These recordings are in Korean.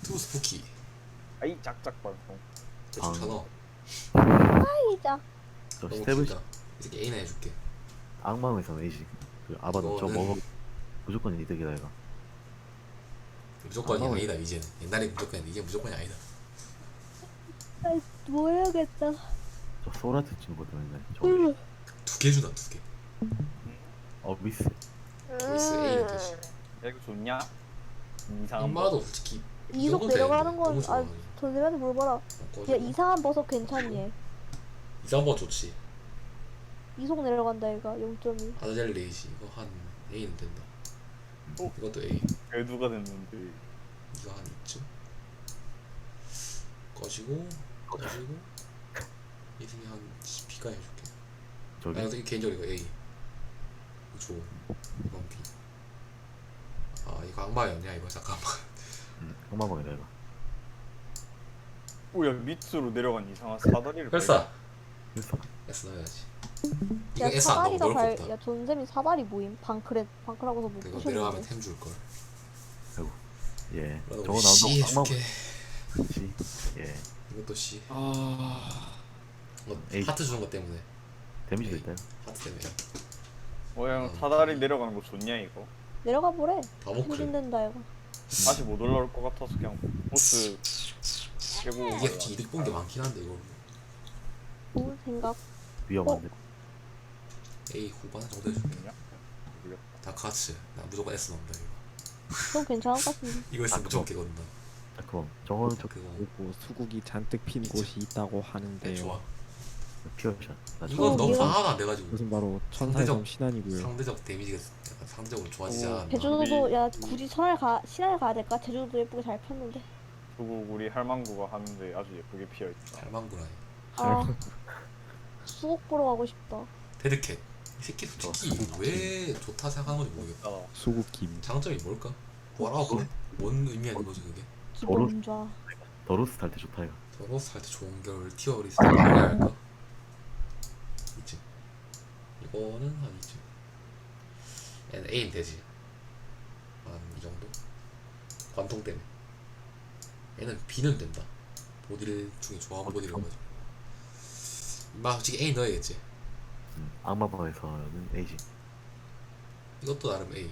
투 스푸키. 아이 짝짝 방송. 대충 쳐넣어. 아이자. 저 너무 스텝을 길다. 이 새끼 A나 해줄게. 악마에서 A지. 그 아바도 저 이거는- 먹어 무조건 이득이다 이거. 무조건이 아, 아니다 이제는. 옛날에 무조건이었는데 이제 무조건이 아니다. 뭐 해야겠다. 저 소라트 치는 거 때문에 음. 두 개 주나 두 개. 미스. 미스 A는 되지. 야 이거 좋냐? 이상한 엄마도 솔직히 이 이속 정도는 내려가는 되는데 건 너무 좋아. 아, 선생님한테 물어봐라. 야 이상한 버섯 괜찮니? 이상한 거 좋지. 이속 내려간다 얘가 0.2. 아자젤 레이지 이거 한 A는 된다. 어? 이것도 A. 배두가 됐는데. 이거 한 2쯤. 꺼지고 이승이 한 B가 해줄게. 저기 나 이거 개인적으로 이거 A. 이거 줘. 이건 B. 아 이거 악마였냐 이거 잠깐만. 악마방이다 이거. 오야 밑으로 내려간 이상한 사다리를. 혈사. 됐어. S 넣어야지. 이거 야 S 안 넣으면 사다리가 넣을 거 발. 없다. 야 존쌤이 사다리 모임. 방크라고서 못 이거 내려가면 부셨는데. 템 줄걸. 예. 저거 저거 C 나온다고 악마. 해줄게. 그렇지. 예. 이것도 C. 에이. 하트 주는 것 때문에. 데미지 에이. 됐다. 하트 때문에. 형 사다리 내려가는 거 좋냐 이거? 내려가 보래. 다모클. 힘든다 얘가. 다시 못 올라올 것 같아서 그냥 보스 깨고. 이게 솔직히 이득 본 게 많긴 한데 이거. 좋은 생각. 위험한데. A 후반 정도 해줄게. 좋냐? 모르겠다. 다카츠. 나 무조건 S 넣는다 이거. 그건 괜찮을 것 같은데. 이거 있으면 아, 무조건 깨거든다. 그럼 저거 저 그거. 그리고 수국이 잔뜩 핀 곳이 있다고 네, 하는데요. 좋아. 피어샷. 나 이건 너무 미워. 하나도 안 돼가지고 그것은 바로 천사의 상대적- 섬 신안이고요. 상대적 데미지가 약간 상대적으로 좋아지지 오, 않았나. 제주도도 야 굳이 신안을 가야 될까? 제주도도 예쁘게 잘 폈는데. 그리고 우리 할망구가 하는데 아주 예쁘게 피어 있다. 잘만구라니. 아 수국 보러 가고 싶다. 데드캣. 이 새끼 솔직히 왜 좋다 생각하는 건지 모르겠다. 아, 수국김. 장점이 뭘까? 뭐라고 그래? 뭔 의미야 이거지 그게? 기본좌. 더로스 탈 때 좋다 이거. 저로스 할때 좋은 결 티어리 스타일 해야 할까? 이쯤. 이거는 한 이쯤. 얘는 A는 되지. 한 이 정도? 관통 때문에. 얘는 B는 된다. 모듈 중에 좋아하는 모듈을 가지고. 막 솔직히 A 넣어야겠지. 악마방에서는 A지. 이것도 나름 A.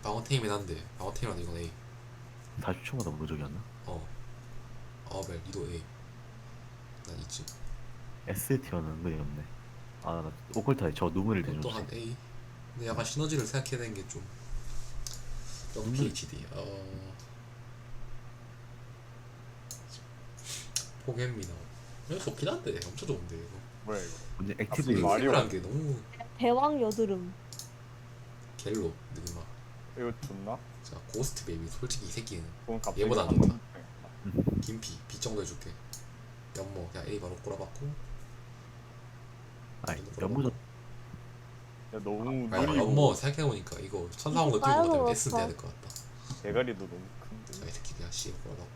방어템이긴 한데 방어템이라도 이건 A. 40초마다 무적이었나? 아벨 니도 A. 난 이쯤. S 티어는 은근히 없네. 아, 나 오컬타에 저 눈물을 이것도 대줬지. 한 A. 근데 약간 시너지를 생각해야 되는 게 좀. PhD. 포겜미나. 이거 좋긴 한데 엄청 좋은데 이거. 뭐야 이거? 근데 갑자기 액티브 마리오. 템이란 게 너무 대왕 여드름. 갤로 느낌아. 이거 좋나? 자 고스트 베이비 솔직히 이 새끼는 그건 갑자기 얘보다 안 한번 좋다. 생각나. 김피 B 정도 해줄게. 연모 그냥 A 바로 꼬라박고. 아니 연무적 야 너무 아니 느리고 연모 생각해보니까 이거 천사원 거 들고 까여서 때문에 S 그렇다. 돼야 될 것 같다. 대가리도 너무 자, 큰데. 이 새끼 그냥 C 꼬라박고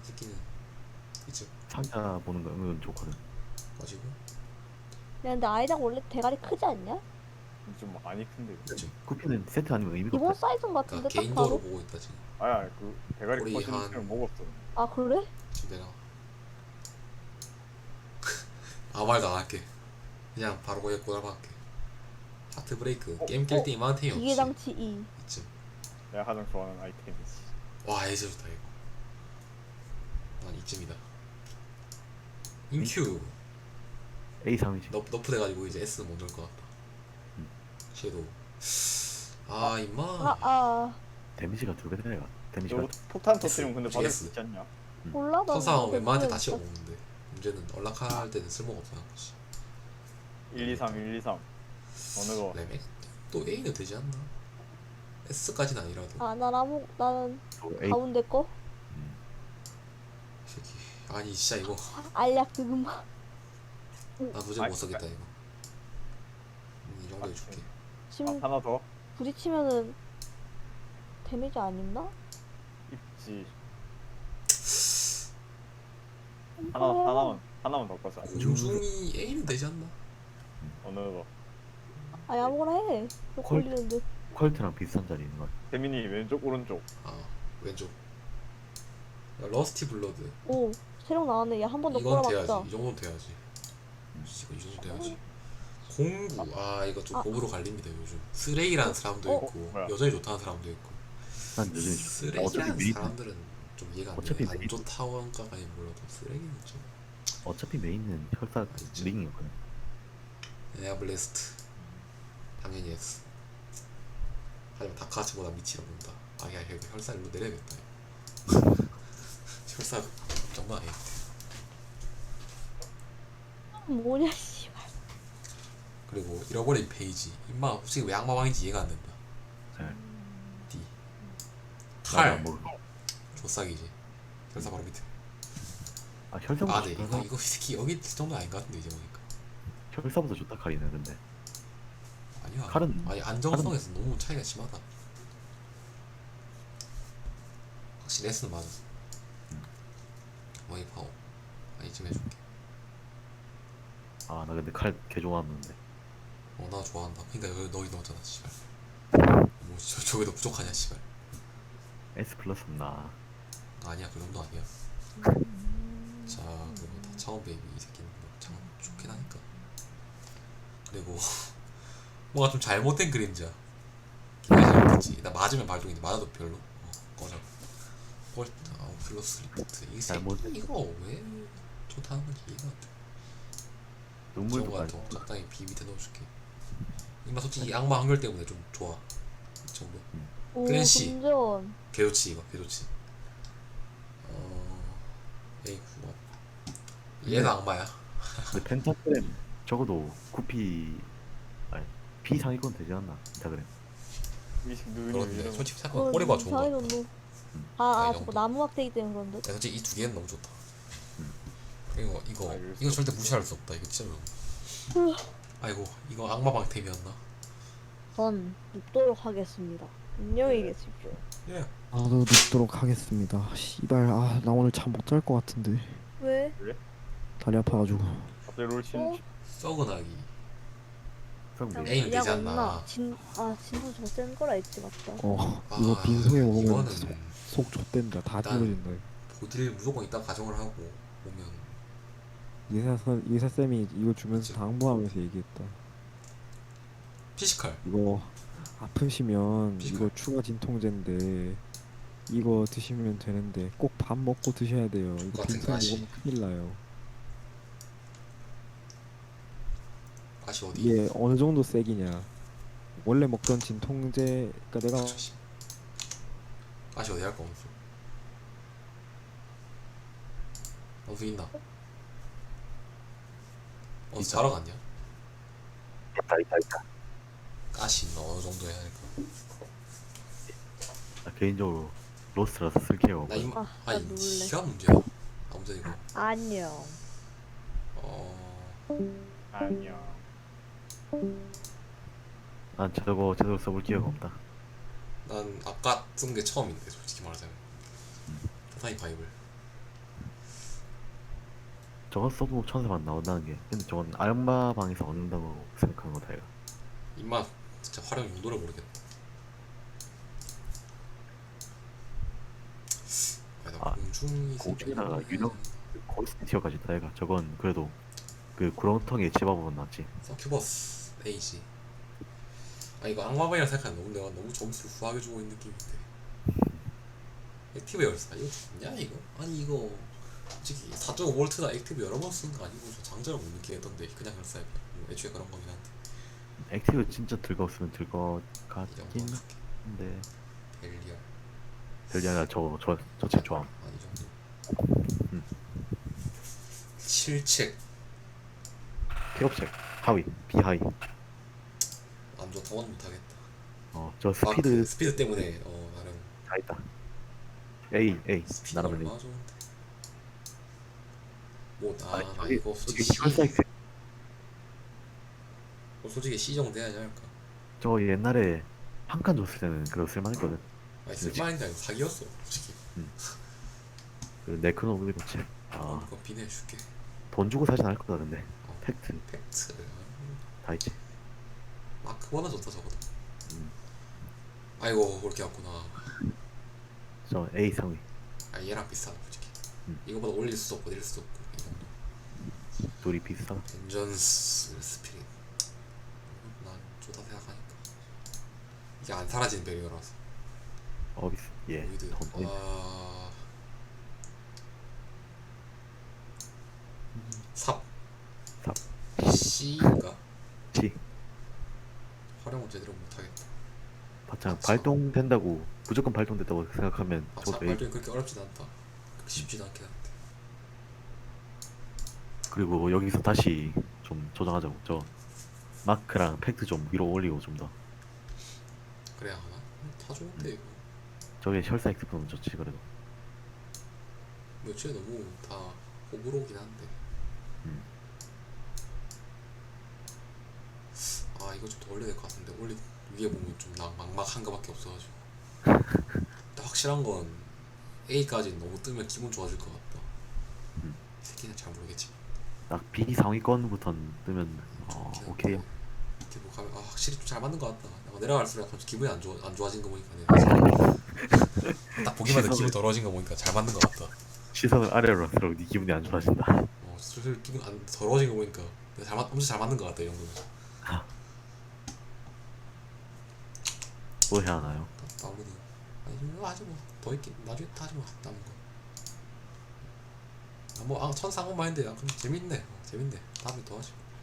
이 새끼는 이쯤 상자 보는 거 은근 좋거든. 가지고 야 근데 아이작 원래 대가리 크지 않냐? 좀 많이 큰데. 이쯤. 쿠피는 세트 아니면 의미가 기본 없다. 사이즈인 것 그러니까 같은데 딱 개인적으로 봐도. 보고 있다 지금. 아야 그 대가리 우리 커지는 한- 걸 먹었어. 아 그래? 지금 내가 아무 말도 안 할게. 그냥 바로 거기에 꼬라박을게. 하트 브레이크 게임 깰 때 이만한 템이 기계 없지. 장치 2. 이쯤. 내가 가장 좋아하는 아이템이지. 와 이제 좋다 이거. 난 이쯤이다. 인큐 A3이지. 너프 돼가지고 이제 S 못 넣을 것 같다. 섀도우. 아 임마. 아 데미지가 2배 되가. 데미지가 저거 폭탄 터뜨리면 근데 받을 GS. 수 있지 않냐? 몰라 나. 천사왕 그거 웬만한테 다 모르겠어. 씌워 먹는데 문제는 얼락할 때는 쓸모가 없어 거지. 1, 2, 3, 1, 2, 3 어느 거? 레벨 또 A는 되지 않나? S까지는 아니라도. 나는 A 가운데 거 이 새끼. 아니 진짜 이거 알약 드그마. 나 도저히 아이, 못 쓰겠다 이거. 이 정도 해줄게. 지금 하나 더 부딪히면은 데미지 안 입나? 있지. 하나만 더 꺼서. 공중이 A는 되지 않나? 어느 거? 아니 아무거나 해. 또 콜. 걸리는데. 퀄트랑 비슷한 자리 있는 것 같아. 태민이 왼쪽 오른쪽. 아 왼쪽. 러스티 블러드. 오 새로 나왔네. 얘 한 번 더 이건 꼬라봤다. 돼야지. 이 정도는 돼야지. 이거 이 정도 돼야지. 공구. 아 이거 좀 아. 고부로 갈립니다 요즘. 쓰레기라는 사람도 어? 있고 뭐야? 여전히 좋다는 사람도 있고. 난 요즘 어차피 쓰레기라는 메인 사람들은 좀 이해가 안 어차피 돼. 안 메인- 좋다고까지 몰라도 쓰레기는 좀. 어차피 메인은 혈사 링이거든. 에어블레스트. 당연히 S. 하지만 다카츠보다 미치라 본다. 아야 이거 혈사 일로 내려야겠다. 혈사 정말 아니야. 뭐냐 씨발. 그리고 잃어버린 페이지. 임마 혹시 왜 악마왕인지 이해가 안 된다. 잘. D. 나도 칼. 안 먹어. 조싹이지. 혈사 바로 밑에. 아 혈사보다 아, 네. 좋다. 이거 새끼 여기 정도 아닌 것 같은데 이제 보니까. 혈사보다 좋다 칼이네 근데. 아니야. 칼은- 아니 안정성에서 너무 차이가 심하다. 확실히 S는 맞아. 머니 파워. 아 이쯤 해줄게. 아 나 근데 칼 개 좋아하는데. 나 좋아한다. 그러니까 여기 너희 넣었잖아, 씨발. 뭐 저게 더 부족하냐, 씨발. S 플러스 나. 아니야, 그 정도 아니야. 자, 그리고 다 차원 베이비 이 새끼는 뭐참 좋긴 하니까. 그리고 뭔가 좀 잘못된 그림자. 잘못했지. 나 맞으면 발동인데 맞아도 별로. 꺼져. 플러스 리프트. 이 새끼 잘못된 이거 왜 좋다는 건지 이해가 안 돼. 눈물도 저거 빠져. 같은 거 적당히 B 밑에 넣어줄게. 이마 솔직히 이 악마 한결 때문에 좀 좋아. 이 정도. 오 클랜시. 금전. 개좋지 이거 개좋지. 에이 그거. 얘는 악마야. 근데 펜타그램 적어도 9P 아니 P 상위권 되지 않나? 펜타그램. 미식 느니 그런데 이런 솔직히 생각하면 꼬리가 좋은 거 같다. 사이전도. 아, 아 이 저거 정도. 나무 막대기 때문에 그런데. 야, 솔직히 이 두 개는 너무 좋다. 음. 이거 알겠어. 이거 절대 무시할 수 없다. 이거 진짜 너무. 아이고 이거 악마 방템이었나? 전 눕도록 하겠습니다. 안녕히 계십시오. 예. 나도 눕도록 하겠습니다. 씨발 아 나 오늘 잠 못 잘 것 같은데 왜? 다리 아파가지고. 갑자기 롤 친. 어? 썩은 아기. 그럼 에임 되지 않나? 없나? 진도 저거 센 거라 했지 맞다. 이거 빈속에 먹으면 이거는 속 좆된다. 다 일단- 찌워진다. 보딜 무조건 이따 가정을 하고 오면 의사 쌤이 이거 주면서 그치. 당부하면서 얘기했다. 피지컬. 이거 아프시면 피지컬. 이거 추가 진통제인데 이거 드시면 되는데 꼭 밥 먹고 드셔야 돼요. 이거 같은 빈속 가시. 먹으면 큰일 나요. 아시 어디? 이게 어느 정도 세기냐? 원래 먹던 진통제, 그러니까 내가 조심. 아시 어디 할까 원수? 원수 있나? 원수 자러 갔냐? 있다. 가시 있나? 어느 정도 해야 할까? 나 개인적으로 로스트라서 쓸 기회가 나 없고. 이마 나 아니 놀래. 니가 문제야. 아무튼 이거 안녕. 아니야. 난 저거 제대로 써볼 기회가 없다. 난 아까 쓴 게 처음인데 솔직히 말하자면 조사이 바이블. 저거 써도 천사만 나온다는 게. 근데 저건 악마방에서 얻는다고 생각하는 거다 이거. 입맛 진짜 활용 용도를 모르겠네. 나 아, 공중이 공중에다가 유령 고스트 티어까지 있다 얘가. 저건 그래도 그 구렁텅이에 집어보면 낫지. 서큐버스 에이지. 아 이거 악마방이라 생각하면 너무 내가 너무 점수를 후하게 주고 있는 느낌인데. 액티브 열사 이거 좋냐 이거? 아니 이거 솔직히 4.5V나 액티브 여러 번 쓰는 거 아니고 저 장점을 못 느끼겠던데 그냥 열사야. 뭐 애초에 그런 거긴 한데. 액티브 진짜 들거us으면 들것 이 같긴 정도 할게. 한데 벨리아. 별게 아니라 저책 좋아함. 아니 정도. 7책 픽업책 하위 비하위. 안 좋다고는 못하겠다. 저 그 스피드 스피드 때문에 나름 다 있다. A 스피드 나라면 A. 얼마나 좋은데. 뭐나 아니, 나 이거 솔직히 C 혈사익 솔직히 C 정도 해야지 할까. 저 옛날에 한 칸 줬을 때는 그거 쓸만했거든. 아니 쓸만한 게 아니고 사기였어 솔직히. 그 네크노 그렇지. 그거 비내줄게. 돈 주고 사진 않을 거다 근데. 어, 팩트 팩트. 다 있지. 마크보다 좋다 저거도. 음. 아이고 그렇게 왔구나. 저 A 상위. 아 얘랑 비슷하다 솔직히. 음. 이거보다 올릴 수도 없고 내릴 수도 없고 이 정도. 둘이 비슷하다. 벤전스 스피릿. 난 좋다 생각하니까. 이게 안 사라지는 배리어라서. 어비스. 예. 보이드. 돈. 삽. 삽. C인가? 치. 활용을 제대로 못하겠다. 바탕 맞죠. 발동된다고 무조건 발동됐다고 생각하면 아, 저것도 발전이 그렇게 어렵진 않다. 그렇게 쉽지도 않긴 한데. 그리고 여기서 다시 좀 조정하자고. 저 마크랑 팩트 좀 위로 올리고 좀 더. 그래야 하나? 다 좋은데 이거. 저게 혈사 엑스포는 좋지 그래도. 며칠 너무 다 호불호긴 한데. 음. 아 이거 좀 더 올려야 될 것 같은데 올리 위에 보면 좀 막막한 거밖에 없어가지고. 근데 확실한 건 A까지 너무 뜨면 기분 좋아질 것 같다. 음. 이 새끼는 잘 모르겠지만. 딱 B 상위권부터 뜨면 좋긴 오케이요. 한데 이렇게 뭐 가면 아 확실히 좀 잘 맞는 것 같다. 내가 내려갈수록 약간 좀 기분이 안 좋아진 거 보니까 내가 딱 보기만 해도 기분 더러워진 거 보니까 잘 맞는 것 같다. 시선을 아래로 하도록 네 기분이 안 좋아진다. 슬슬 기분 안 더러워진 거 보니까 내가 엄청 잘 맞는 것 같다 이 정도면. 뭐 해야 하나요? 나오거든. 아니 뭐 아직 뭐더 있긴 나중에 다 하지 뭐 남은 거. 뭐 천상원만 했는데 그럼 재밌네. 재밌네. 다음에 더 하지.